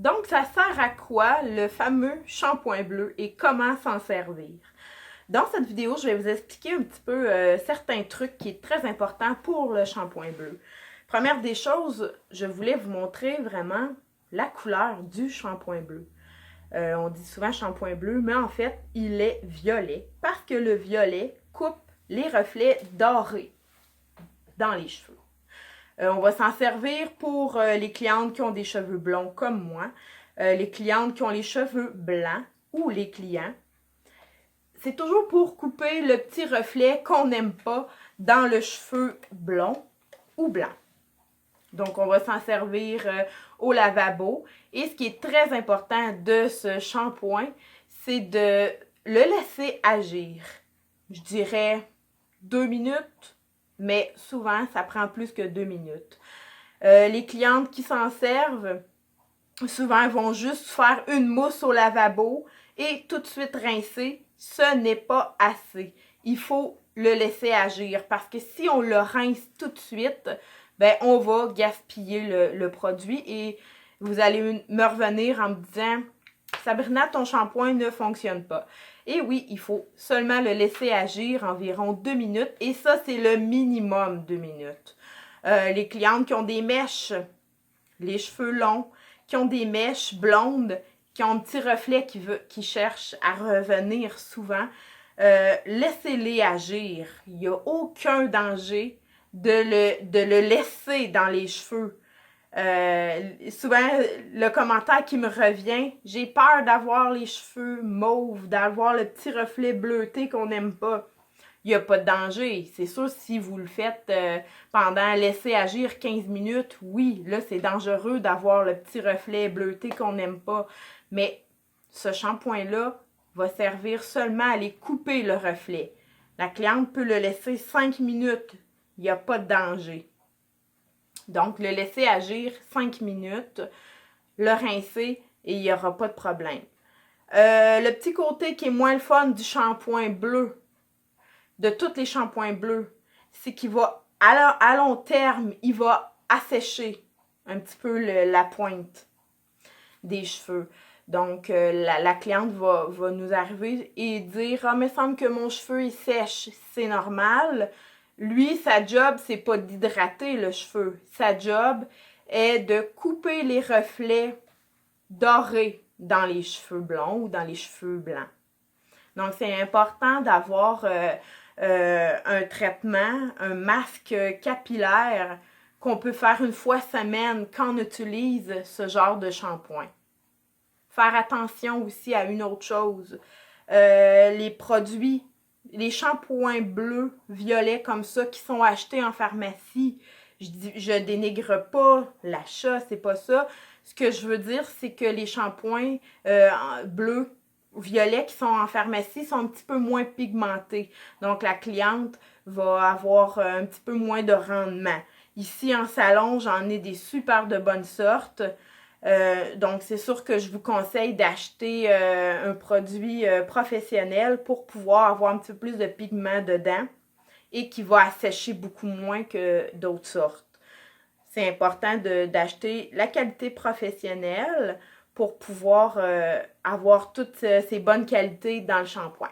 Donc, ça sert à quoi le fameux shampoing bleu et comment s'en servir? Dans cette vidéo, je vais vous expliquer un petit peu certains trucs qui sont très importants pour le shampoing bleu. Première des choses, je voulais vous montrer vraiment la couleur du shampoing bleu. On dit souvent shampoing bleu, mais en fait, il est violet parce que le violet coupe les reflets dorés dans les cheveux. On va s'en servir pour les clientes qui ont des cheveux blonds comme moi, les clientes qui ont les cheveux blancs ou les clients. C'est toujours pour couper le petit reflet qu'on n'aime pas dans le cheveu blond ou blanc. Donc, on va s'en servir au lavabo. Et ce qui est très important de ce shampoing, c'est de le laisser agir. Je dirais 2 minutes, mais souvent, ça prend plus que 2 minutes. Les clientes qui s'en servent, souvent, vont juste faire une mousse au lavabo et tout de suite rincer. Ce n'est pas assez. Il faut le laisser agir parce que si on le rince tout de suite, ben, on va gaspiller le produit et vous allez me revenir en me disant « Sabrina, ton shampoing ne fonctionne pas. » Et oui, il faut seulement le laisser agir environ 2 minutes et ça, c'est le minimum 2 minutes. Les clientes qui ont des mèches, les cheveux longs, qui ont des mèches blondes, qui ont un petit reflet qui cherchent à revenir souvent, laissez-les agir. Il n'y a aucun danger de le laisser dans les cheveux. Souvent, le commentaire qui me revient, j'ai peur d'avoir les cheveux mauves, d'avoir le petit reflet bleuté qu'on n'aime pas. Il n'y a pas de danger. C'est sûr, si vous le faites pendant laisser agir 15 minutes, oui, là, c'est dangereux d'avoir le petit reflet bleuté qu'on n'aime pas. Mais ce shampoing-là va servir seulement à aller couper le reflet. La cliente peut le laisser 5 minutes. Il n'y a pas de danger. Donc, le laisser agir 5 minutes, le rincer et il n'y aura pas de problème. Le petit côté qui est moins le fun du shampoing bleu, de tous les shampoings bleus, c'est qu'il va, à long terme, il va assécher un petit peu la pointe des cheveux. Donc, la cliente va nous arriver et dire « Ah, mais il semble que mon cheveu est sèche. » C'est normal. Lui, sa job, c'est pas d'hydrater le cheveu. Sa job est de couper les reflets dorés dans les cheveux blonds ou dans les cheveux blancs. Donc, c'est important d'avoir un traitement, un masque capillaire qu'on peut faire une fois semaine quand on utilise ce genre de shampoing. Faire attention aussi à une autre chose. Les produits, les shampoings bleus, violets comme ça qui sont achetés en pharmacie, je dénigre pas l'achat, c'est pas ça. Ce que je veux dire, c'est que les shampoings bleus, violets qui sont en pharmacie sont un petit peu moins pigmentés. Donc, la cliente va avoir un petit peu moins de rendement. Ici, en salon, j'en ai des super de bonne sorte. Donc, c'est sûr que je vous conseille d'acheter un produit professionnel pour pouvoir avoir un petit peu plus de pigment dedans et qui va assécher beaucoup moins que d'autres sortes. C'est important d'acheter la qualité professionnelle pour pouvoir avoir toutes ces bonnes qualités dans le shampoing.